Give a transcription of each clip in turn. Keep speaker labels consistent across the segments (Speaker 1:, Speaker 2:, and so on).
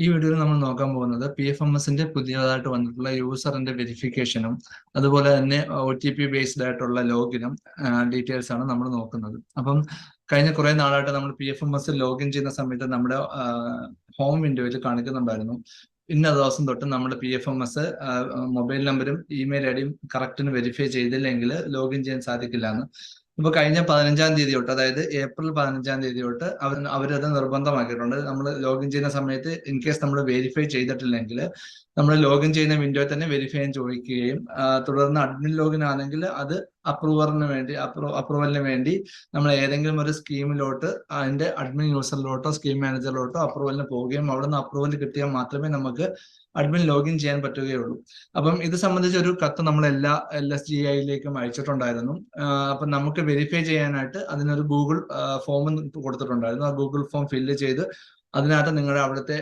Speaker 1: ഈ വീഡിയോയിൽ നമ്മൾ നോക്കാൻ പോകുന്നത് PFMSന്റെ പുതിയതായിട്ട് വന്നിട്ടുള്ള യൂസറിന്റെ വെരിഫിക്കേഷനും അതുപോലെ തന്നെ OTP ബേസ്ഡ് ആയിട്ടുള്ള ലോഗിനും ഡീറ്റെയിൽസ് ആണ് നമ്മൾ നോക്കുന്നത്. അപ്പം കഴിഞ്ഞ കുറെ നാളായിട്ട് നമ്മൾ PFMS ലോഗിൻ ചെയ്യുന്ന സമയത്ത് നമ്മുടെ ഹോം വിൻഡോയിൽ കാണിക്കുന്നുണ്ടായിരുന്നു, ഇന്ന ദിവസം തൊട്ട് നമ്മുടെ PFMS മൊബൈൽ നമ്പറും ഇമെയിൽ ഐഡിയും കറക്റ്റിന് വെരിഫൈ ചെയ്തില്ലെങ്കിൽ ലോഗിൻ ചെയ്യാൻ സാധിക്കില്ല എന്ന്. ഇപ്പൊ കഴിഞ്ഞ 15-ാം തീയതി തൊട്ട്, അതായത് ഏപ്രിൽ 15-ാം തീയതി തൊട്ട് അവരത് നിർബന്ധമാക്കിയിട്ടുണ്ട്. നമ്മൾ ലോഗിൻ ചെയ്യുന്ന സമയത്ത് ഇൻ കേസ് നമ്മൾ വെരിഫൈ ചെയ്തിട്ടില്ലെങ്കിൽ നമ്മൾ ലോഗിൻ ചെയ്യുന്ന വിൻഡോയിൽ തന്നെ വെരിഫൈ ചെയ്യാൻ ചോദിക്കുകയും തുടർന്ന് അഡ്മിൻ ലോഗിൻ ആണെങ്കിൽ അത് അപ്രൂവലിന് വേണ്ടി നമ്മൾ ഏതെങ്കിലും ഒരു സ്കീമിലോട്ട് അതിന്റെ അഡ്മിൻ യൂസറിലോട്ടോ സ്കീം മാനേജറിലോട്ടോ അപ്രൂവലിന് പോവുകയും അവിടെ നിന്ന് അപ്രൂവൽ കിട്ടിയാൽ മാത്രമേ നമുക്ക് അഡ്മിൻ ലോഗിൻ ചെയ്യാൻ പറ്റുകയുള്ളൂ. അപ്പം ഇത് സംബന്ധിച്ച് ഒരു കത്ത് നമ്മൾ എല്ലാ LSGIയിലേക്കും അയച്ചിട്ടുണ്ടായിരുന്നു. അപ്പം നമുക്ക് വെരിഫൈ ചെയ്യാനായിട്ട് അതിനൊരു ഗൂഗിൾ ഫോം കൊടുത്തിട്ടുണ്ടായിരുന്നു. ആ ഗൂഗിൾ ഫോം ഫില്ല് ചെയ്ത് അതിനകത്ത് നിങ്ങളുടെ അവിടുത്തെ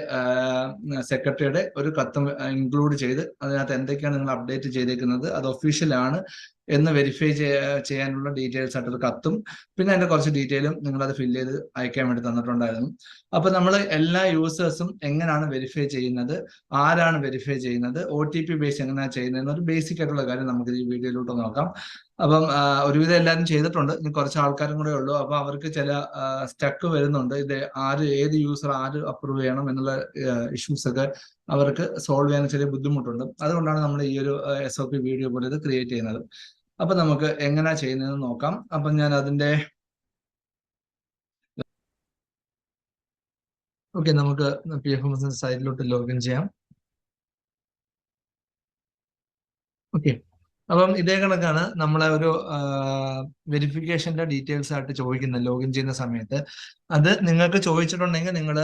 Speaker 1: സെക്രട്ടറിയുടെ ഒരു കത്ത് ഇൻക്ലൂഡ് ചെയ്ത് അതിനകത്ത് എന്തൊക്കെയാണ് നിങ്ങൾ അപ്ഡേറ്റ് ചെയ്തേക്കുന്നത്, അത് ഒഫീഷ്യലാണ് എന്ന് വെരിഫൈ ചെയ്യാനുള്ള ഡീറ്റെയിൽസ് ആയിട്ടൊരു കത്തും പിന്നെ അതിന്റെ കുറച്ച് ഡീറ്റെയിലും നിങ്ങൾ അത് ഫില്ല് ചെയ്ത് അയക്കാൻ വേണ്ടി തന്നിട്ടുണ്ടായിരുന്നു. അപ്പൊ നമ്മൾ എല്ലാ യൂസേഴ്സും എങ്ങനെയാണ് വെരിഫൈ ചെയ്യുന്നത്, ആരാണ് വെരിഫൈ ചെയ്യുന്നത്, OTP ബേസ് എങ്ങനെയാണ് ചെയ്യുന്നത്, ഒരു ബേസിക് ആയിട്ടുള്ള കാര്യം നമുക്ക് ഈ വീഡിയോയിലോട്ട് നോക്കാം. അപ്പം ഒരുവിധം എല്ലാവരും ചെയ്തിട്ടുണ്ട്, ഇനി കുറച്ച് ആൾക്കാരും കൂടെ ഉള്ളൂ. അപ്പൊ അവർക്ക് ചില സ്റ്റക്ക് വരുന്നുണ്ട്. ഇത് ഏത് യൂസർ അപ്രൂവ് ചെയ്യണം എന്നുള്ള ഇഷ്യൂസ് ഒക്കെ അവർക്ക് സോൾവ് ചെയ്യാൻ ചെറിയ ബുദ്ധിമുട്ടുണ്ട്. അതുകൊണ്ടാണ് നമ്മൾ ഈ ഒരു SOP വീഡിയോ പോലെ ഇത് ക്രിയേറ്റ് ചെയ്യുന്നത്. അപ്പൊ നമുക്ക് എങ്ങനെയാ ചെയ്യുന്നതെന്ന് നോക്കാം. അപ്പൊ ഞാൻ അതിന്റെ നമുക്ക് PFMS സൈറ്റിലോട്ട് ലോഗിൻ ചെയ്യാം. അപ്പം ഇതേ കണക്കാണ് നമ്മളെ ഒരു വെരിഫിക്കേഷന്റെ ഡീറ്റെയിൽസ് ആയിട്ട് ചോദിക്കുന്നത് ലോഗിൻ ചെയ്യുന്ന സമയത്ത്. അത് നിങ്ങൾക്ക് ചോദിച്ചിട്ടുണ്ടെങ്കിൽ നിങ്ങൾ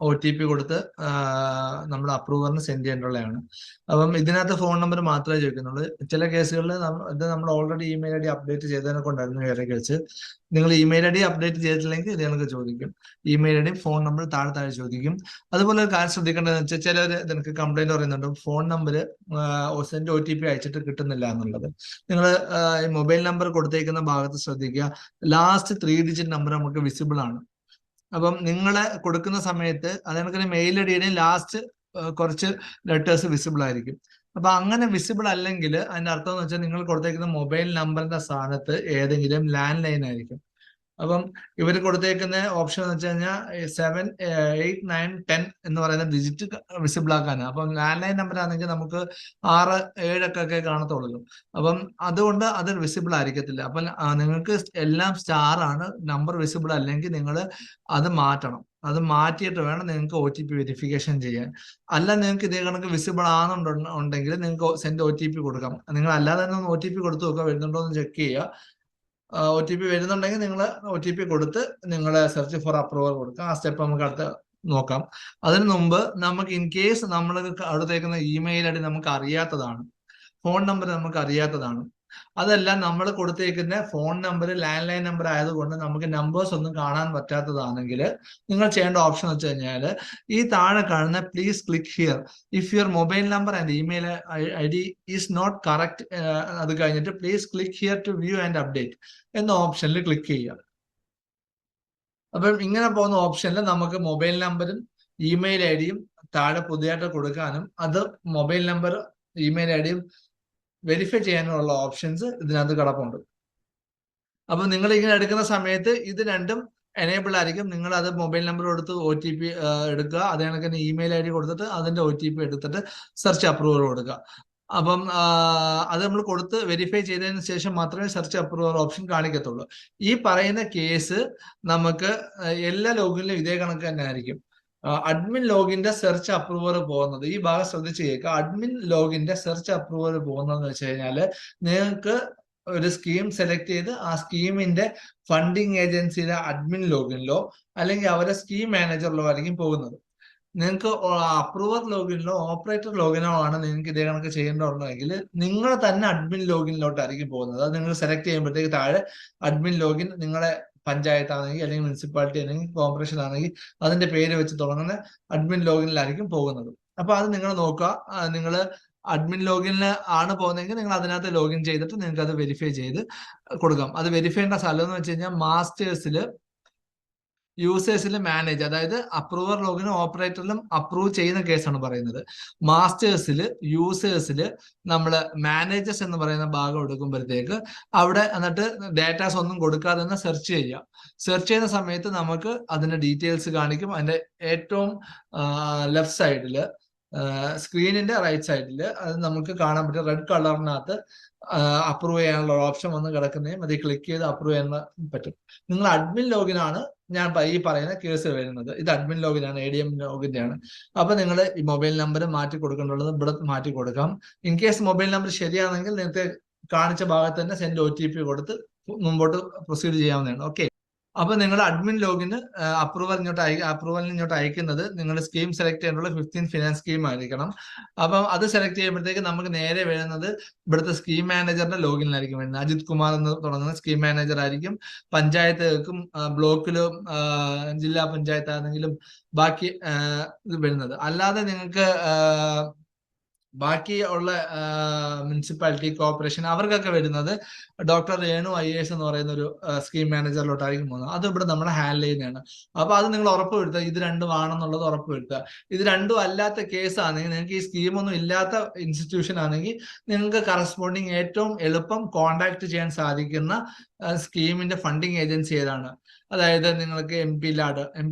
Speaker 1: OTP കൊടുത്ത് നമ്മൾ അപ്രൂവറിന് സെൻഡ് ചെയ്യേണ്ടതാണ്. അപ്പം ഇതിനകത്ത് ഫോൺ നമ്പർ മാത്രമേ ചോദിക്കുന്നുള്ളൂ. ചില കേസുകളിൽ ഇത് നമ്മൾ ഓൾറെഡി ഇമെയിൽ ID അപ്ഡേറ്റ് ചെയ്തതിനെ കൊണ്ടായിരുന്നു വേറെ കേസ്. നിങ്ങൾ ഇമെയിൽ ID അപ്ഡേറ്റ് ചെയ്തിട്ടില്ലെങ്കിൽ ഇത് നിങ്ങൾക്ക് ചോദിക്കും. ഇമെയിൽ ID ഫോൺ നമ്പർ താഴെ ചോദിക്കും. അതുപോലെ ഒരു കാര്യം ശ്രദ്ധിക്കേണ്ടതെന്ന് വെച്ചാൽ ചിലർ നിങ്ങൾക്ക് കംപ്ലൈന്റ് പറയുന്നുണ്ട്, ഫോൺ നമ്പർ സെൻഡ് OTP അയച്ചിട്ട് കിട്ടുന്നില്ല എന്നുള്ളത്. നിങ്ങൾ മൊബൈൽ നമ്പർ കൊടുത്തേക്കുന്ന ഭാഗത്ത് ശ്രദ്ധിക്കുക, ലാസ്റ്റ് 3 ഡിജിറ്റ് നമ്പർ നമുക്ക് വിസിബിൾ ആണ്. അപ്പം നിങ്ങളെ കൊടുക്കുന്ന സമയത്ത് അതിനൊക്കെ മെയിൽ ഐഡിയുടെയും ലാസ്റ്റ് കുറച്ച് ലെറ്റേഴ്സ് വിസിബിൾ ആയിരിക്കും. അപ്പൊ അങ്ങനെ വിസിബിൾ അല്ലെങ്കിൽ അതിന്റെ അർത്ഥം എന്ന് വെച്ചാൽ നിങ്ങൾ കൊടുത്തേക്കുന്ന മൊബൈൽ നമ്പറിന്റെ സ്ഥാനത്ത് ഏതെങ്കിലും ലാൻഡ് ലൈൻ ആയിരിക്കും. അപ്പം ഇവർ കൊടുത്തേക്കുന്ന ഓപ്ഷൻ എന്ന് വെച്ച് കഴിഞ്ഞാൽ 7, 8, 9, 10 എന്ന് പറയുന്ന ഡിജിറ്റ് വിസിബിൾ ആക്കാനാണ്. അപ്പം ലാൻഡ് ലൈൻ നമ്പർ ആണെങ്കിൽ നമുക്ക് 6, 7 ഒക്കെ കാണത്തുള്ളൂ. അപ്പം അതുകൊണ്ട് അത് വിസിബിൾ ആയിരിക്കത്തില്ല. അപ്പം നിങ്ങൾക്ക് എല്ലാം സ്റ്റാർ ആണ്, നമ്പർ വിസിബിൾ അല്ലെങ്കിൽ നിങ്ങൾ അത് മാറ്റണം. അത് മാറ്റിയിട്ട് വേണം നിങ്ങൾക്ക് OTP വെരിഫിക്കേഷൻ ചെയ്യാൻ. അല്ല നിങ്ങൾക്ക് ഇതേ കണക്ക് വിസിബിൾ ആണെന്നുണ്ടെങ്കിൽ നിങ്ങൾക്ക് സെൻഡ് OTP കൊടുക്കാം. നിങ്ങൾ അല്ലാതെ തന്നെ OTP കൊടുത്തു നോക്കുക, വരുന്നുണ്ടോ എന്ന് ചെക്ക് ചെയ്യുക. OTP വരുന്നുണ്ടെങ്കിൽ നിങ്ങൾ OTP കൊടുത്ത് നിങ്ങൾ സെർച്ച് ഫോർ അപ്രൂവൽ കൊടുക്കുക. ആ സ്റ്റെപ്പ് നമുക്ക് അടുത്ത് നോക്കാം. അതിനു മുമ്പ് നമുക്ക് ഇൻ കേസ് നമ്മൾ അടുത്തേക്കുന്ന ഇമെയിൽ ID നമുക്ക് അറിയാത്തതാണ്, ഫോൺ നമ്പർ നമുക്ക് അറിയാത്തതാണ്, അതല്ല നമ്മൾ കൊടുത്തേക്കുന്ന phone number land number ആയതുകൊണ്ട് നമുക്ക് നമ്പേഴ്സ് ഒന്നും കാണാൻ പറ്റാത്തതാണെങ്കിൽ നിങ്ങൾ ചെയ്യേണ്ട ഓപ്ഷൻ എന്ന് വെച്ച് കഴിഞ്ഞാൽ ഈ താഴെ കാണുന്ന please click here if your mobile number and email ID is not correct, അത് കഴിഞ്ഞിട്ട് please click here to view and update എന്ന ഓപ്ഷനിൽ ക്ലിക്ക് ചെയ്യുക. അപ്പം ഇങ്ങനെ പോകുന്ന ഓപ്ഷനിൽ നമുക്ക് മൊബൈൽ നമ്പറും ഇമെയിൽ IDയും താഴെ പുതിയതായിട്ട് കൊടുക്കാനും അത് മൊബൈൽ നമ്പർ ഇമെയിൽ IDയും വെരിഫൈ ചെയ്യാനുള്ള ഓപ്ഷൻസ് ഇതിനകത്ത് കിടപ്പുണ്ട്. അപ്പൊ നിങ്ങൾ ഇങ്ങനെ എടുക്കുന്ന സമയത്ത് ഇത് രണ്ടും എനേബിൾ ആയിരിക്കും. നിങ്ങൾ അത് മൊബൈൽ നമ്പർ കൊടുത്ത് OTP എടുക്കുക, അതേ കണക്കിന് ഇമെയിൽ ID കൊടുത്തിട്ട് അതിന്റെ OTP എടുത്തിട്ട് സെർച്ച് അപ്രൂവൽ കൊടുക്കുക. അപ്പം അത് നമ്മൾ കൊടുത്ത് വെരിഫൈ ചെയ്തതിന് ശേഷം മാത്രമേ സെർച്ച് അപ്രൂവൽ ഓപ്ഷൻ കാണിക്കത്തുള്ളൂ. ഈ പറയുന്ന കേസ് നമുക്ക് എല്ലാ ലോഗിനിലും ഇതേ കണക്ക് തന്നെ ആയിരിക്കും. അഡ്മിൻ ലോഗിന്റെ സെർച്ച് അപ്രൂവർ പോകുന്നത്, ഈ ഭാഗം ശ്രദ്ധിച്ച് കേൾക്കുക, അഡ്മിൻ ലോഗിന്റെ സെർച്ച് അപ്രൂവർ പോകുന്നതെന്ന് വെച്ച് കഴിഞ്ഞാൽ നിങ്ങൾക്ക് ഒരു സ്കീം സെലക്ട് ചെയ്ത് ആ സ്കീമിന്റെ ഫണ്ടിങ് ഏജൻസിയുടെ അഡ്മിൻ ലോഗിനിലോ അല്ലെങ്കിൽ അവരെ സ്കീം മാനേജറിലോ ആയിരിക്കും പോകുന്നത്. നിങ്ങൾക്ക് അപ്രൂവർ ലോഗിനിലോ ഓപ്പറേറ്റർ ലോഗിനോ ആണ് നിങ്ങൾക്ക് ഇതേ കണക്ക് ചെയ്യേണ്ടതുണ്ടെങ്കിൽ നിങ്ങൾ തന്നെ അഡ്മിൻ ലോഗിനിലോട്ടായിരിക്കും പോകുന്നത്. അത് നിങ്ങൾ സെലക്ട് ചെയ്യുമ്പോഴത്തേക്ക് താഴെ അഡ്മിൻ ലോഗിൻ നിങ്ങളെ പഞ്ചായത്ത് ആണെങ്കിൽ അല്ലെങ്കിൽ മുനിസിപ്പാലിറ്റി അല്ലെങ്കിൽ കോർപ്പറേഷൻ ആണെങ്കിൽ അതിന്റെ പേര് വെച്ച് തുടങ്ങുന്ന അഡ്മിൻ ലോഗിനിലായിരിക്കും പോകുന്നത്. അപ്പൊ അത് നിങ്ങൾ നോക്കുക, നിങ്ങൾ അഡ്മിൻ ലോഗിനിൽ ആണ് പോകുന്നതെങ്കിൽ നിങ്ങൾ അതിനകത്ത് ലോഗിൻ ചെയ്തിട്ട് നിങ്ങൾക്ക് അത് വെരിഫൈ ചെയ്ത് കൊടുക്കാം. അത് വെരിഫൈ ചെയ്യേണ്ട സ്ഥലം എന്ന് വെച്ച് കഴിഞ്ഞാൽ മാസ്റ്റേഴ്സിൽ യൂസേഴ്സിൽ മാനേജ്, അതായത് അപ്രൂവർ ലോഗിനും ഓപ്പറേറ്ററിലും അപ്രൂവ് ചെയ്യുന്ന കേസാണ് പറയുന്നത്. മാസ്റ്റേഴ്സിൽ യൂസേഴ്സിൽ നമ്മൾ മാനേജേഴ്സ് എന്ന് പറയുന്ന ഭാഗം എടുക്കുമ്പോഴത്തേക്ക് അവിടെ എന്നിട്ട് ഡേറ്റാസ് ഒന്നും കൊടുക്കാതെ തന്നെ സെർച്ച് ചെയ്യുക. സെർച്ച് ചെയ്യുന്ന സമയത്ത് നമുക്ക് അതിന്റെ ഡീറ്റെയിൽസ് കാണിക്കും. അതിന്റെ ഏറ്റവും ലെഫ്റ്റ് സൈഡിൽ, സ്ക്രീനിന്റെ റൈറ്റ് സൈഡിൽ അത് നമുക്ക് കാണാൻ പറ്റും. റെഡ് കളറിനകത്ത് അപ്രൂവ് ചെയ്യാനുള്ള ഓപ്ഷൻ വന്ന് കിടക്കുന്നതും അത് ക്ലിക്ക് ചെയ്ത് അപ്രൂവ് ചെയ്യാൻ പറ്റും. നിങ്ങൾ അഡ്മിൻ ലോഗിനാണ് ഞാൻ ഈ പറയുന്ന കേസ് വരുന്നത്. ഇത് അഡ്മിൻ ലോഗിനാണ്, ADM ലോഗിന്റെ ആണ്. അപ്പൊ നിങ്ങൾ ഈ മൊബൈൽ നമ്പർ മാറ്റി കൊടുക്കേണ്ടുള്ളത് ഇവിടെ മാറ്റി കൊടുക്കാം. ഇൻ കേസ് മൊബൈൽ നമ്പർ ശരിയാണെങ്കിൽ നേരത്തെ കാണിച്ച ഭാഗത്ത് തന്നെ സെൻഡ് OTP കൊടുത്ത് മുമ്പോട്ട് പ്രൊസീഡ് ചെയ്യാവുന്നതാണ്. ഓക്കെ. അപ്പൊ നിങ്ങൾ അഡ്മിൻ ലോഗിന് അപ്രൂവലിന് ഇങ്ങോട്ട് അയക്കുന്നത് നിങ്ങളുടെ സ്കീം സെലക്ട് ചെയ്യാനുള്ള 15th ഫിനാൻസ് സ്കീം ആയിരിക്കണം. അപ്പം അത് സെലക്ട് ചെയ്യുമ്പോഴത്തേക്ക് നമുക്ക് നേരെ വരുന്നത് ഇവിടുത്തെ സ്കീം മാനേജറിന്റെ ലോഗിനിലായിരിക്കും വരുന്നത്. അജിത് കുമാർ എന്ന് തുടങ്ങുന്ന സ്കീം മാനേജർ ആയിരിക്കും. പഞ്ചായത്തുകൾക്കും ബ്ലോക്കിലും ജില്ലാ പഞ്ചായത്ത് ആണെങ്കിലും ബാക്കി ഇത് വരുന്നത്. അല്ലാതെ നിങ്ങൾക്ക് ബാക്കി ഉള്ള മുനിസിപ്പാലിറ്റി, കോർപ്പറേഷൻ അവർക്കൊക്കെ വരുന്നത് ഡോക്ടർ രേണു IAS എന്ന് പറയുന്ന ഒരു സ്കീം മാനേജറിലോട്ടായിരിക്കും പോകുന്നത്. അത് ഇവിടെ നമ്മൾ ഹാൻഡിൽ ചെയ്യുന്നതാണ്. അപ്പൊ അത് നിങ്ങൾ ഉറപ്പുവരുത്തുക, ഇത് രണ്ടും ആണെന്നുള്ളത് ഉറപ്പുവരുത്തുക. ഇത് രണ്ടും അല്ലാത്ത കേസ് ആണെങ്കിൽ, നിങ്ങൾക്ക് ഈ സ്കീമൊന്നും ഇല്ലാത്ത ഇൻസ്റ്റിറ്റ്യൂഷൻ ആണെങ്കിൽ നിങ്ങൾക്ക് കറസ്പോണ്ടിങ് ഏറ്റവും എളുപ്പം കോണ്ടാക്ട് ചെയ്യാൻ സാധിക്കുന്ന സ്കീമിന്റെ ഫണ്ടിങ് ഏജൻസി ഏതാണ്? അതായത് നിങ്ങൾക്ക് MP ലാഡ്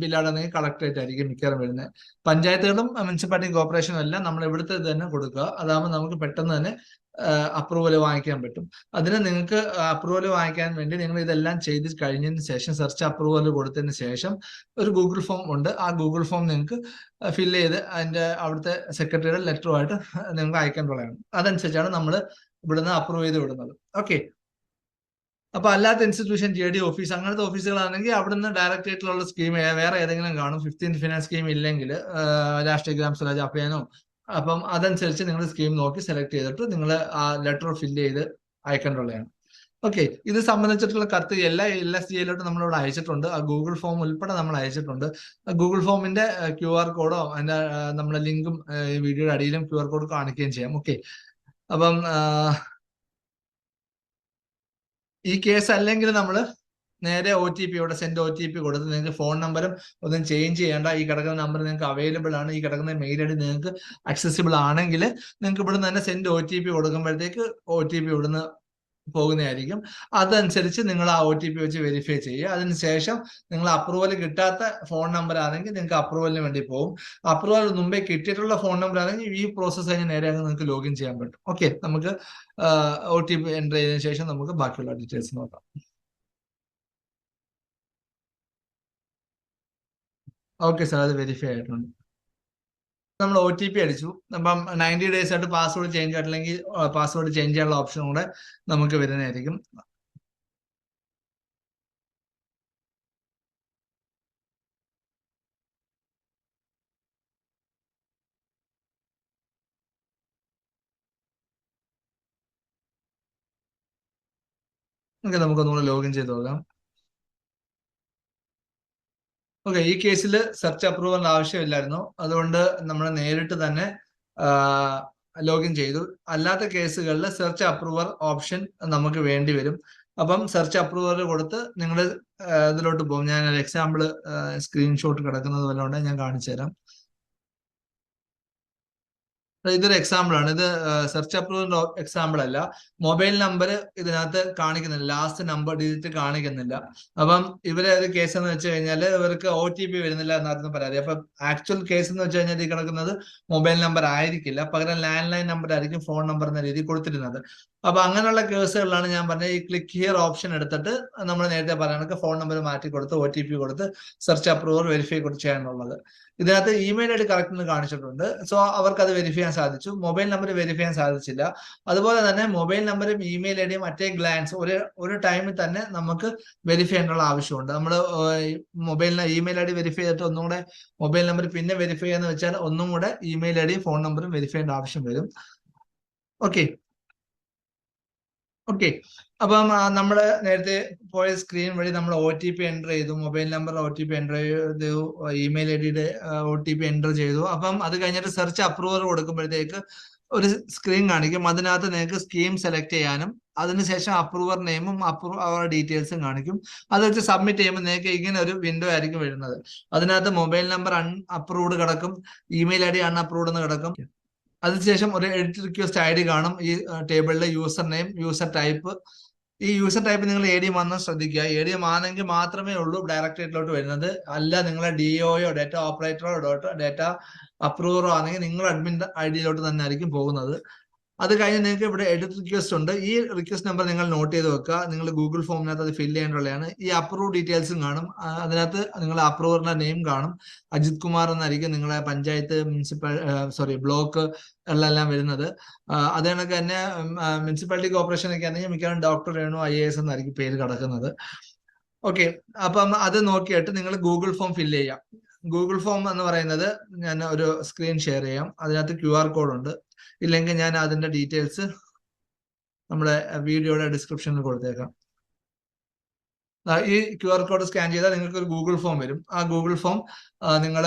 Speaker 1: അല്ലെങ്കിൽ കളക്ടറേറ്റ് ആയിരിക്കും മിക്കവാറും വരുന്നത്. പഞ്ചായത്തുകളും മുനിസിപ്പാലിറ്റി കോർപ്പറേഷനും എല്ലാം നമ്മൾ ഇവിടുത്തെ തന്നെ കൊടുക്കുക. അതാകുമ്പോൾ നമുക്ക് പെട്ടെന്ന് തന്നെ അപ്രൂവൽ വാങ്ങിക്കാൻ പറ്റും. അതിന് നിങ്ങൾക്ക് അപ്രൂവൽ വാങ്ങിക്കാൻ വേണ്ടി നിങ്ങൾ ഇതെല്ലാം ചെയ്ത് കഴിഞ്ഞതിന് ശേഷം, സെർച്ച് അപ്രൂവൽ കൊടുത്തതിന് ശേഷം ഒരു ഗൂഗിൾ ഫോം ഉണ്ട്. ആ ഗൂഗിൾ ഫോം നിങ്ങൾക്ക് ഫില്ല് ചെയ്ത് അതിന്റെ അവിടുത്തെ സെക്രട്ടറിയുടെ ലെറ്ററുമായിട്ട് നിങ്ങൾക്ക് അയക്കേണ്ടതാണ്. അതനുസരിച്ചാണ് നമ്മൾ ഇവിടുന്ന് അപ്രൂവ് ചെയ്ത് വിടുന്നത്. ഓക്കെ. അപ്പൊ അല്ലാത്ത ഇൻസ്റ്റിറ്റ്യൂഷൻ, JD ഓഫീസ്, അങ്ങനത്തെ ഓഫീസുകളാണെങ്കിൽ അവിടുന്ന് ഡയറക്റ്റ് ആയിട്ടുള്ള സ്കീം വേറെ ഏതെങ്കിലും കാണും. 15th ഫിനാൻസ് സ്കീം ഇല്ലെങ്കിൽ രാഷ്ട്രീയ ഗ്രാം സ്വരാജ് അഭിയാനോ, അപ്പം അതനുസരിച്ച് നിങ്ങൾ സ്കീം നോക്കി സെലക്ട് ചെയ്തിട്ട് നിങ്ങൾ ആ ലെറ്റർ ഫില്ല് ചെയ്ത് അയക്കേണ്ടതാണ്. ഓക്കെ. ഇത് സംബന്ധിച്ചിട്ടുള്ള കത്ത് എല്ലാ LSGയിലോട്ട് നമ്മളിവിടെ അയച്ചിട്ടുണ്ട്. ആ ഗൂഗിൾ ഫോം ഉൾപ്പെടെ നമ്മൾ അയച്ചിട്ടുണ്ട്. ഗൂഗിൾ ഫോമിന്റെ QR കോഡോ അതിന്റെ നമ്മുടെ ലിങ്കും വീഡിയോയുടെ അടിയിലും QR കോഡ് കാണിക്കുകയും ചെയ്യാം. ഓക്കെ. അപ്പം ഈ കേസ് അല്ലെങ്കിൽ നമ്മൾ നേരെ OTP ഇവിടെ സെൻഡ് OTP കൊടുത്ത് നിങ്ങൾക്ക് ഫോൺ നമ്പറും ഒന്നും ചേഞ്ച് ചെയ്യേണ്ട. ഈ കിടക്കുന്ന നമ്പർ നിങ്ങൾക്ക് അവൈലബിൾ ആണ്, ഈ കിടക്കുന്ന മെയിൽ ID നിങ്ങൾക്ക് അക്സസിബിൾ ആണെങ്കിൽ നിങ്ങൾക്ക് ഇവിടുന്ന് തന്നെ സെൻഡ് OTP കൊടുക്കുമ്പോഴത്തേക്ക് OTP ഇവിടുന്ന് പോകുന്നതായിരിക്കും. അതനുസരിച്ച് നിങ്ങൾ ആ OTP വെച്ച് വെരിഫൈ ചെയ്യുക. അതിനുശേഷം നിങ്ങൾ അപ്രൂവൽ കിട്ടാത്ത ഫോൺ നമ്പർ ആണെങ്കിൽ നിങ്ങൾക്ക് അപ്രൂവലിന് വേണ്ടി പോകും. അപ്രൂവൽ മുമ്പേ കിട്ടിയിട്ടുള്ള ഫോൺ നമ്പർ ആണെങ്കിൽ ഈ പ്രോസസ്സ് കഴിഞ്ഞ് നേരെ നിങ്ങൾക്ക് ലോഗിൻ ചെയ്യാൻ പറ്റും. ഓക്കെ. നമുക്ക് OTP എൻ്റർ ചെയ്തതിനു ശേഷം നമുക്ക് ബാക്കിയുള്ള ഡീറ്റെയിൽസ് നോക്കാം. ഓക്കെ സാർ, അത് വെരിഫൈ ആയിട്ടുണ്ട്. നമ്മൾ OTP അടിച്ചു. അപ്പം 90 days ആയിട്ട് പാസ്വേഡ് ചേഞ്ച് ആയിട്ടില്ലെങ്കിൽ പാസ്വേഡ് ചേഞ്ച് ചെയ്യാനുള്ള ഓപ്ഷൻ കൂടെ നമുക്ക് വരുന്നതായിരിക്കും. നമുക്കൊന്നുകൂടെ ലോഗിൻ ചെയ്ത് നോക്കാം. ഓക്കെ. ഈ കേസിൽ സെർച്ച് അപ്രൂവലിന്റെ ആവശ്യമില്ലായിരുന്നു. അതുകൊണ്ട് നമ്മൾ നേരിട്ട് തന്നെ ലോഗിൻ ചെയ്തു. അല്ലാത്ത കേസുകളിൽ സെർച്ച് അപ്രൂവർ ഓപ്ഷൻ നമുക്ക് വേണ്ടി വരും. അപ്പം സെർച്ച് അപ്രൂവർ കൊടുത്ത് നിങ്ങൾ ഇതിലോട്ട് പോകും. ഞാൻ ഒരു എക്സാമ്പിൾ സ്ക്രീൻഷോട്ട് കിടക്കുന്നത് പോലെ ഞാൻ കാണിച്ചു തരാം. ഇതൊരു എക്സാമ്പിൾ ആണ്. ഇത് സെർച്ച് അപ്രൂവലിന്റെ എക്സാമ്പിൾ അല്ല. മൊബൈൽ നമ്പർ ഇതിനകത്ത് കാണിക്കുന്നില്ല, ലാസ്റ്റ് നമ്പർ ഡിജിറ്റ് കാണിക്കുന്നില്ല. അപ്പം ഇവരെ ഒരു കേസ് എന്ന് വെച്ച് കഴിഞ്ഞാൽ ഇവർക്ക് OTP വരുന്നില്ല എന്നായിരുന്നു പരാതി. അപ്പൊ ആക്ച്വൽ കേസ് എന്ന് വെച്ച് കഴിഞ്ഞാൽ ഈ കിടക്കുന്നത് മൊബൈൽ നമ്പർ ആയിരിക്കില്ല, പകരം ലാൻഡ് ലൈൻ നമ്പർ ആയിരിക്കും ഫോൺ നമ്പർ എന്ന രീതിയിൽ കൊടുത്തിരുന്നത്. അപ്പൊ അങ്ങനെയുള്ള കേസുകളിലാണ് ഞാൻ പറഞ്ഞത് ഈ ക്ലിക്ക് ഹിയർ ഓപ്ഷൻ എടുത്തിട്ട് നമ്മൾ നേരത്തെ പറയുന്നത് ഫോൺ നമ്പർ മാറ്റി കൊടുത്ത് OTP കൊടുത്ത് സെർച്ച് അപ്രൂവർ വെരിഫൈ കൊടുത്ത് ചെയ്യാനുള്ളത്. ഇതിനകത്ത് ഇമെയിൽ ID കറക്റ്റ് എന്ന് കാണിച്ചിട്ടുണ്ട്. സോ അവർക്ക് അത് വെരിഫൈ ചെയ്യാൻ സാധിച്ചു. മൊബൈൽ നമ്പർ വെരിഫൈ ചെയ്യാൻ സാധിച്ചില്ല. അതുപോലെ തന്നെ മൊബൈൽ നമ്പറും ഇമെയിൽ ID മറ്റേ ഗ്ലാൻസ് ഒരു ടൈമിൽ തന്നെ നമുക്ക് വെരിഫൈ ചെയ്യേണ്ട ആവശ്യമുണ്ട്. നമ്മൾ ഇമെയിൽ ID വെരിഫൈ ചെയ്തിട്ട് ഒന്നും കൂടെ മൊബൈൽ നമ്പർ പിന്നെ വെരിഫൈ ചെയ്യാന്ന് വെച്ചാൽ ഒന്നും കൂടെ ഇമെയിൽ ID ഫോൺ നമ്പറും വെരിഫൈ ചെയ്യേണ്ട ആവശ്യം വരും. ഓക്കെ. അപ്പം നമ്മൾ നേരത്തെ പോയ സ്ക്രീൻ വഴി നമ്മൾ OTP എൻ്റർ ചെയ്തു, മൊബൈൽ നമ്പർ OTP എൻ്റർ ചെയ്തു, ഇമെയിൽ IDയുടെ OTP എൻ്റർ ചെയ്തു. അപ്പം അത് കഴിഞ്ഞിട്ട് സെർച്ച് അപ്രൂവർ കൊടുക്കുമ്പോഴത്തേക്ക് ഒരു സ്ക്രീൻ കാണിക്കും. അതിനകത്ത് നിങ്ങൾക്ക് സ്കീം സെലക്ട് ചെയ്യാനും അതിനുശേഷം അപ്രൂവർ നെയിമും അപ്രൂവർ ഡീറ്റെയിൽസും കാണിക്കും. അത് വെച്ച് സബ്മിറ്റ് ചെയ്യുമ്പോൾ നിങ്ങൾക്ക് ഇങ്ങനെ ഒരു വിൻഡോ ആയിരിക്കും വരുന്നത്. അതിനകത്ത് മൊബൈൽ നമ്പർ അപ്രൂവ്ഡ് കിടക്കും, ഇമെയിൽ ഐ ഡി അൺഅപ്രൂവ്ഡ് എന്ന് കിടക്കും. അതിനുശേഷം ഒരു എഡിറ്റ് റിക്വസ്റ്റ് ഐ ഡി കാണും ഈ ടേബിളിലെ യൂസർ നെയിം, യൂസർ ടൈപ്പ്. ഈ യൂസർ ടൈപ്പ് നിങ്ങൾ ADM ആണെന്ന് ശ്രദ്ധിക്കുക. ADM ആണെങ്കിൽ മാത്രമേ ഉള്ളൂ ഡയറക്ടറേറ്റിലോട്ട് വരുന്നത്. അല്ല നിങ്ങളെ DOയോ ഡേറ്റ ഓപ്പറേറ്ററോ ഡേറ്റ അപ്രൂവറോ ആണെങ്കിൽ നിങ്ങൾ അഡ്മിൻ ID തന്നെ ആയിരിക്കും പോകുന്നത്. അത് കഴിഞ്ഞ് നിങ്ങൾക്ക് ഇവിടെ എഡിറ്റ് റിക്വസ്റ്റ് ഉണ്ട്. ഈ റിക്വസ്റ്റ് നമ്പർ നിങ്ങൾ നോട്ട് ചെയ്ത് വെക്കുക. നിങ്ങൾ ഗൂഗിൾ ഫോമിനകത്ത് അത് ഫില്ല് ചെയ്യേണ്ടതാണ്. ഈ അപ്രൂവ് ഡീറ്റെയിൽസും കാണും. അതിനകത്ത് നിങ്ങളെ അപ്രൂവറിന്റെ നെയിം കാണും. അജിത് കുമാർ എന്നായിരിക്കും നിങ്ങളെ പഞ്ചായത്ത്, ബ്ലോക്ക് എല്ലാം വരുന്നത്. അത് കണക്ക് തന്നെ മുനിസിപ്പാലിറ്റി കോർപ്പറേഷൻ ഒക്കെ ആണെങ്കിൽ മിക്കവാറും ഡോക്ടർ രേണു IAS എന്നായിരിക്കും പേര് കിടക്കുന്നത്. ഓക്കെ, അപ്പം അത് നോക്കിയിട്ട് നിങ്ങൾ ഗൂഗിൾ ഫോം ഫില്ല് ചെയ്യാം. ഗൂഗിൾ ഫോം എന്ന് പറയുന്നത് ഞാൻ ഒരു സ്ക്രീൻ ഷെയർ ചെയ്യാം. അതിനകത്ത് QR കോഡ് ഉണ്ട്. ഇല്ലെങ്കിൽ ഞാൻ അതിന്റെ ഡീറ്റെയിൽസ് നമ്മുടെ വീഡിയോയുടെ ഡിസ്ക്രിപ്ഷനിൽ കൊടുത്തേക്കാം. ഈ QR കോഡ് സ്കാൻ ചെയ്താൽ നിങ്ങൾക്ക് ഒരു ഗൂഗിൾ ഫോം വരും. ആ ഗൂഗിൾ ഫോം നിങ്ങൾ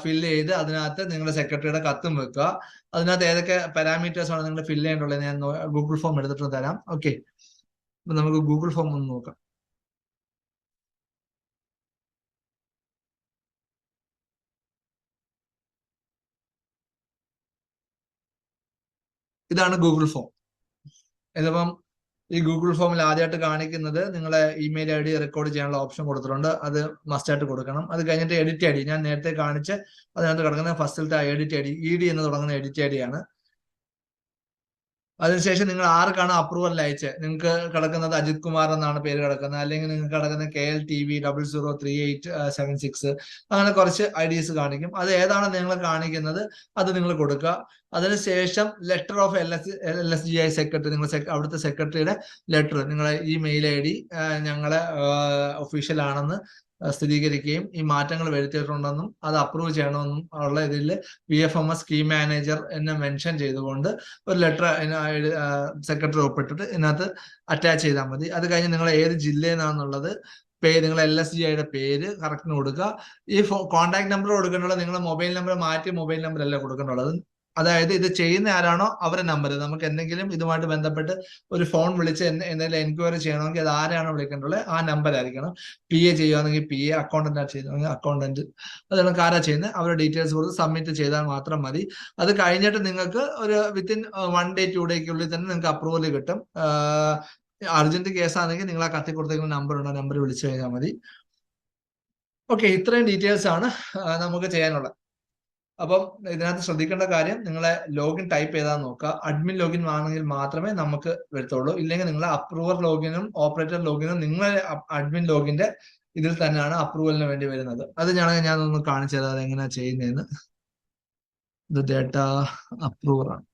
Speaker 1: ഫില്ല് ചെയ്ത് അതിനകത്ത് നിങ്ങളുടെ സെക്രട്ടറിയുടെ കത്തും വെക്കുക. അതിനകത്ത് ഏതൊക്കെ പാരാമീറ്റേഴ്സ് ആണ് നിങ്ങൾ ഫില്ല് ചെയ്യേണ്ടുള്ളത് ഞാൻ ഗൂഗിൾ ഫോം എടുത്തിട്ട് തരാം. ഓക്കെ, അപ്പൊ നമുക്ക് ഗൂഗിൾ ഫോം ഒന്ന് നോക്കാം. ഇതാണ് ഗൂഗിൾ ഫോം. ഇതിപ്പം ഈ ഗൂഗിൾ ഫോമിൽ ആദ്യമായിട്ട് കാണിക്കുന്നത് നിങ്ങളെ ഇമെയിൽ ID റെക്കോർഡ് ചെയ്യാനുള്ള ഓപ്ഷൻ കൊടുത്തിട്ടുണ്ട്. അത് മസ്റ്റായിട്ട് കൊടുക്കണം. അത് കഴിഞ്ഞിട്ട് എഡിറ്റ് ID, ഞാൻ നേരത്തെ കാണിച്ച് അതിനകത്ത് കിടക്കുന്ന ഫസ്റ്റിലത്തെ എഡിറ്റ് ID, ED എന്ന് തുടങ്ങുന്ന എഡിറ്റ് ID ആണ്. അതിനുശേഷം നിങ്ങൾ ആർക്കാണ് അപ്രൂവൽ അയച്ചത്, നിങ്ങൾക്ക് കിടക്കുന്നത് അജിത് കുമാർ എന്നാണ് പേര് കിടക്കുന്നത്, അല്ലെങ്കിൽ നിങ്ങൾക്ക് കിടക്കുന്ന KLTV 003876, അങ്ങനെ കുറച്ച് IDs കാണിക്കും. അത് ഏതാണ് നിങ്ങൾ കാണിക്കുന്നത് അത് നിങ്ങൾ കൊടുക്കുക. അതിനുശേഷം ലെറ്റർ ഓഫ് LSGI സെക്രട്ടറി, നിങ്ങൾ അവിടുത്തെ സെക്രട്ടറിയുടെ ലെറ്റർ, നിങ്ങളെ ഈ മെയിൽ ID ഞങ്ങളെ ഒഫീഷ്യൽ ആണെന്ന് സ്ഥിരീകരിക്കുകയും ഈ മാറ്റങ്ങൾ വരുത്തിയിട്ടുണ്ടെന്നും അത് അപ്രൂവ് ചെയ്യണമെന്നും ഉള്ള ഇതിൽ VFMS സ്കീം മാനേജർ എന്നെ മെൻഷൻ ചെയ്തുകൊണ്ട് ഒരു ലെറ്റർ സെക്രട്ടറി ഒപ്പിട്ടിട്ട് ഇതിനകത്ത് അറ്റാച്ച് ചെയ്താൽ മതി. അത് കഴിഞ്ഞ് നിങ്ങൾ ഏത് ജില്ലയിൽ നിന്നാണെന്നുള്ളത് നിങ്ങൾ LSGIയുടെ പേര് കറക്റ്റിന് കൊടുക്കുക. ഈ കോൺടാക്ട് നമ്പർ കൊടുക്കേണ്ടുള്ളത് നിങ്ങളുടെ മൊബൈൽ നമ്പർ മാറ്റി മൊബൈൽ നമ്പർ അല്ല കൊടുക്കേണ്ടുള്ളത്. അതായത് ഇത് ചെയ്യുന്ന ആരാണോ അവരുടെ നമ്പർ. നമുക്ക് എന്തെങ്കിലും ഇതുമായിട്ട് ബന്ധപ്പെട്ട് ഒരു ഫോൺ വിളിച്ച് എന്തെങ്കിലും എൻക്വയറി ചെയ്യണമെങ്കിൽ അത് ആരാണോ വിളിക്കേണ്ടുള്ളത് ആ നമ്പർ ആയിരിക്കണം. PA ചെയ്യുകയാണെങ്കിൽ PA, അക്കൗണ്ടന്റ് ചെയ്യുകയാണെങ്കിൽ അക്കൗണ്ടന്റ്, അത് നമുക്ക് ആരാ ചെയ്യുന്നത് അവരുടെ ഡീറ്റെയിൽസ് കൊടുത്ത് സബ്മിറ്റ് ചെയ്താൽ മാത്രം മതി. അത് കഴിഞ്ഞിട്ട് നിങ്ങൾക്ക് ഒരു വിത്തിൻ 1 day 2 ഡേക്കുള്ളിൽ തന്നെ നിങ്ങൾക്ക് അപ്രൂവൽ കിട്ടും. അർജന്റ് കേസാണെങ്കിൽ നിങ്ങൾ ആ കത്തി കൊടുത്തേക്കുന്ന നമ്പർ ഉണ്ട്, ആ നമ്പർ വിളിച്ചു കഴിഞ്ഞാൽ മതി. ഓക്കെ, ഇത്രയും ഡീറ്റെയിൽസ് ആണ് നമുക്ക് ചെയ്യാനുള്ളത്. അപ്പം ഇതിനകത്ത് ശ്രദ്ധിക്കേണ്ട കാര്യം, നിങ്ങളെ ലോഗിൻ ടൈപ്പ് ചെയ്താൽ നോക്കുക. അഡ്മിൻ ലോഗിൻ ആണെങ്കിൽ മാത്രമേ നമുക്ക് വരത്തുള്ളൂ. ഇല്ലെങ്കിൽ നിങ്ങളെ അപ്രൂവർ ലോഗിനും ഓപ്പറേറ്റർ ലോഗിനും നിങ്ങളെ അഡ്മിൻ ലോഗിന്റെ ഇതിൽ തന്നെയാണ് അപ്രൂവലിന് വേണ്ടി വരുന്നത്. അത് ഞാനൊന്ന് കാണിച്ചു തരാം അതെങ്ങനെയാ ചെയ്യുന്നതെന്ന്. ഇത് ഡേറ്റ അപ്രൂവർ ആണ്.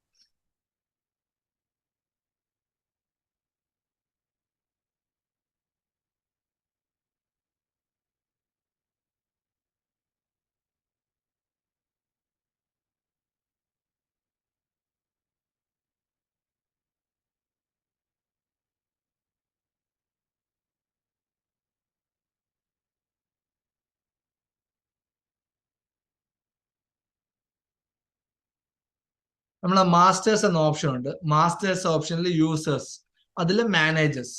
Speaker 1: നമ്മളെ മാസ്റ്റേഴ്സ് എന്ന ഓപ്ഷൻ ഉണ്ട്. മാസ്റ്റേഴ്സ് ഓപ്ഷനിൽ യൂസേഴ്സ്, അതിൽ മാനേജേഴ്സ്,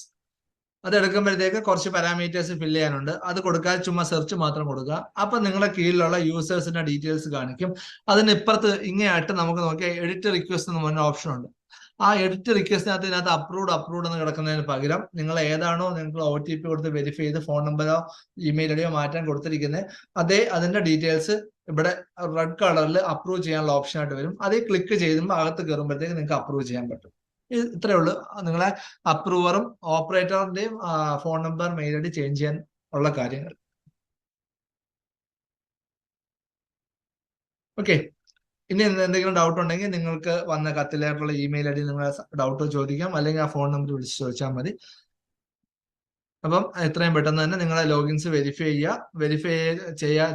Speaker 1: അത് എടുക്കുമ്പോഴത്തേക്ക് കുറച്ച് പാരാമീറ്റേഴ്സ് ഫില്ല് ചെയ്യാനുണ്ട്. അത് കൊടുക്കാൻ ചുമ്മാ സെർച്ച് മാത്രം കൊടുക്കുക. അപ്പൊ നിങ്ങളുടെ കീഴിലുള്ള യൂസേഴ്സിന്റെ ഡീറ്റെയിൽസ് കാണിക്കും. അതിന് ഇപ്പുറത്ത് ഇങ്ങനെയായിട്ട് നമുക്ക് നോക്കിയാൽ എഡിറ്റ് റിക്വസ്റ്റ് എന്ന് പറഞ്ഞ ഓപ്ഷൻ ഉണ്ട്. ആ എഡിറ്റ് റിക്വസ്റ്റിനകത്ത് ഇതിനകത്ത് അപ്രൂവ്ഡ് എന്ന് കിടക്കുന്നതിന് പകരം നിങ്ങൾ ഏതാണോ നിങ്ങൾ OTP കൊടുത്ത് വെരിഫൈ ചെയ്ത് ഫോൺ നമ്പറോ ഇമെയിൽ IDയോ മാറ്റാൻ കൊടുത്തിരിക്കുന്നത് അതിന്റെ ഡീറ്റെയിൽസ് ഇവിടെ റെഡ് കളറിൽ അപ്രൂവ് ചെയ്യാനുള്ള ഓപ്ഷൻ ആയിട്ട് വരും. അതിൽ ക്ലിക്ക് ചെയ്യുമ്പോൾ അകത്ത് കയറുമ്പോഴത്തേക്ക് നിങ്ങൾക്ക് അപ്രൂവ് ചെയ്യാൻ പറ്റും. ഇത്രയേ ഉള്ളൂ നിങ്ങളെ അപ്രൂവറും ഓപ്പറേറ്ററിന്റെയും phone number mail ID change ചെയ്യാൻ ഉള്ള കാര്യങ്ങൾ. ഓക്കെ, ഇനി എന്തെങ്കിലും ഡൗട്ട് ഉണ്ടെങ്കിൽ നിങ്ങൾക്ക് വന്ന കത്തിലായിട്ടുള്ള ഇമെയിൽ ID നിങ്ങൾ ഡൗട്ട് ചോദിക്കാം, അല്ലെങ്കിൽ ആ ഫോൺ നമ്പർ വിളിച്ച് ചോദിച്ചാൽ മതി. അപ്പം എത്രയും പെട്ടെന്ന് തന്നെ നിങ്ങളെ ലോഗിൻസ് വെരിഫൈ ചെയ്യുക. വെരിഫൈ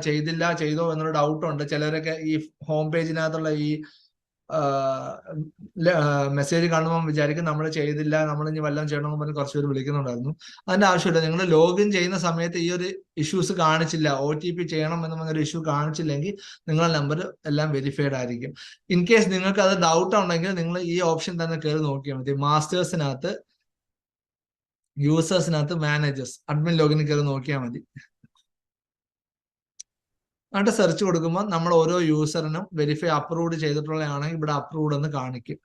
Speaker 1: ചെയ്തില്ല ചെയ്തോ എന്നൊരു ഡൗട്ട് ഉണ്ട്. ചിലരൊക്കെ ഈ ഹോം പേജിനകത്തുള്ള ഈ മെസ്സേജ് കാണുമ്പോൾ വിചാരിക്കും നമ്മൾ ചെയ്തില്ല, നമ്മൾ ഇനി വല്ലതും ചെയ്യണമെന്ന് പറഞ്ഞ് കുറച്ച് പേര് വിളിക്കുന്നുണ്ടായിരുന്നു. അതിന്റെ ആവശ്യമില്ല. നിങ്ങൾ ലോഗിൻ ചെയ്യുന്ന സമയത്ത് ഈ ഒരു ഇഷ്യൂസ് കാണിച്ചില്ല, OTP ചെയ്യണം എന്ന് പറഞ്ഞൊരു ഇഷ്യൂ കാണിച്ചില്ലെങ്കിൽ നിങ്ങളുടെ നമ്പർ എല്ലാം വെരിഫൈഡ് ആയിരിക്കും. ഇൻ കേസ് നിങ്ങൾക്ക് അത് ഡൗട്ട് ഉണ്ടെങ്കിൽ നിങ്ങൾ ഈ ഓപ്ഷൻ തന്നെ കയറി നോക്കിയാൽ മതി. മാസ്റ്റേഴ്സിനകത്ത് യൂസേഴ്സിനകത്ത് മാനേജേഴ്സ് അഡ്മിൻ ലോഗിനിൽ കയറി നോക്കിയാൽ മതി. എന്നിട്ട് സെർച്ച് കൊടുക്കുമ്പോൾ നമ്മൾ ഓരോ യൂസറിനും വെരിഫൈ അപ്രൂവ്ഡ് ചെയ്തിട്ടുള്ളതാണെങ്കിൽ ഇവിടെ അപ്രൂവ്ഡ് എന്ന് കാണിക്കും.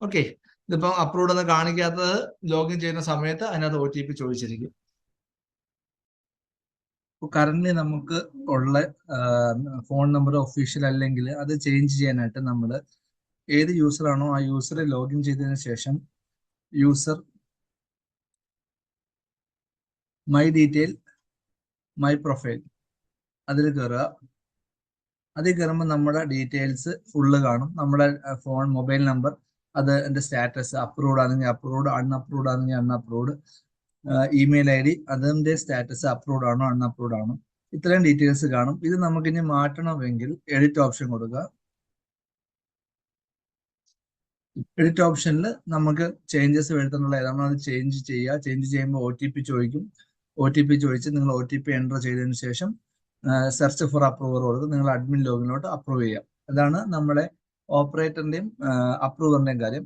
Speaker 1: ഓക്കെ, ഇതിപ്പം അപ്രൂവ്ഡ് എന്ന് കാണിക്കാത്തത് ലോഗിൻ ചെയ്യുന്ന സമയത്ത് അതിനകത്ത് OTP ചോദിച്ചിരിക്കും. കറന്റ് നമുക്ക് ഉള്ള ഫോൺ നമ്പർ ഒഫീഷ്യൽ അല്ലെങ്കിൽ അത് ചേഞ്ച് ചെയ്യാനായിട്ട് നമ്മൾ ഏത് യൂസറാണോ ആ യൂസറെ ലോഗിൻ ചെയ്തതിനു ശേഷം user my detail my profile അതിൽ കയറുക. അതിൽ കയറുമ്പോൾ നമ്മുടെ ഡീറ്റെയിൽസ് ഫുള്ള് കാണും. നമ്മുടെ ഫോൺ മൊബൈൽ നമ്പർ, അത് എൻ്റെ സ്റ്റാറ്റസ് അപ്രൂവ്ഡ് ആണെങ്കിൽ അപ്രൂവ്ഡ്, അൺഅപ്രൂവ്ഡ് ആണെങ്കിൽ അൺഅപ്രൂവ്ഡ്, ഇമെയിൽ ID അതിൻ്റെ സ്റ്റാറ്റസ് അപ്രൂവ്ഡ് ആണോ അൺഅപ്രൂവ്ഡ് ആണോ, ഇത്രയും ഡീറ്റെയിൽസ് കാണും. ഇത് നമുക്ക് ഇനി മാറ്റണമെങ്കിൽ എഡിറ്റ് ഓപ്ഷൻ കൊടുക്കുക. എഡിറ്റ് ഓപ്ഷനിൽ നമുക്ക് ചേഞ്ചസ് വരുത്താനുള്ള ഏതാണോ അത് ചേഞ്ച് ചെയ്യുക. ചേഞ്ച് ചെയ്യുമ്പോൾ OTP ചോദിക്കും. OTP ചോദിച്ച് നിങ്ങൾ OTP എൻ്റർ ചെയ്തതിന് ശേഷം സെർച്ച് ഫോർ അപ്രൂവർ കൊടുത്ത് നിങ്ങൾ അഡ്മിൻ ലോഗിനിലോട്ട് അപ്രൂവ് ചെയ്യാം. അതാണ് നമ്മുടെ ഓപ്പറേറ്ററിന്റെയും അപ്രൂവറിന്റെയും കാര്യം.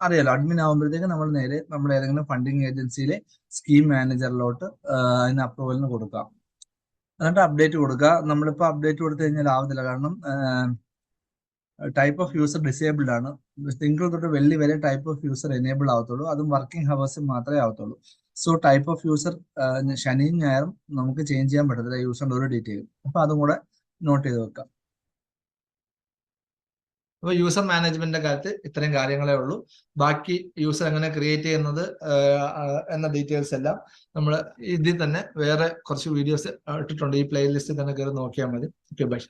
Speaker 1: അറിയാലോ, അഡ്മിൻ ആകുമ്പോഴത്തേക്ക് നമ്മൾ നേരെ നമ്മൾ ഏതെങ്കിലും ഫണ്ടിങ് ഏജൻസിയിലെ സ്കീം മാനേജറിലോട്ട് അതിന് അപ്രൂവലിന് കൊടുക്കാം. എന്നിട്ട് അപ്ഡേറ്റ് കൊടുക്കുക. നമ്മളിപ്പോൾ അപ്ഡേറ്റ് കൊടുത്തു കഴിഞ്ഞാൽ ആവത്തില്ല, കാരണം ടൈപ്പ് ഓഫ് യൂസർ ഡിസേബിൾഡ് ആണ്. തിങ്കൾ തൊട്ട് വെള്ളി വരെ ടൈപ്പ് ഓഫ് യൂസർ എനേബിൾ ആവത്തുള്ളൂ. അതും വർക്കിംഗ് ഹവേഴ്സിൽ മാത്രമേ ആവത്തുള്ളൂ. സോ ടൈപ്പ് ഓഫ് യൂസർ ശനിയും ഞായറും നമുക്ക് ചേഞ്ച് ചെയ്യാൻ പറ്റത്തില്ല യൂസറിന്റെ ഒരു ഡീറ്റെയിൽ. അപ്പൊ അതും കൂടെ നോട്ട് ചെയ്ത് വെക്കാം. അപ്പൊ യൂസർ മാനേജ്മെന്റിന്റെ കാര്യത്തിൽ ഇത്രയും കാര്യങ്ങളേ ഉള്ളൂ. ബാക്കി യൂസർ എങ്ങനെ ക്രിയേറ്റ് ചെയ്യുന്നത് എന്ന ഡീറ്റെയിൽസ് എല്ലാം നമ്മൾ ഇതിൽ തന്നെ വേറെ കുറച്ച് വീഡിയോസ് ഇട്ടിട്ടുണ്ട്. ഈ പ്ലേലിസ്റ്റിൽ തന്നെ കയറി നോക്കിയാൽ മതി. Okay, by.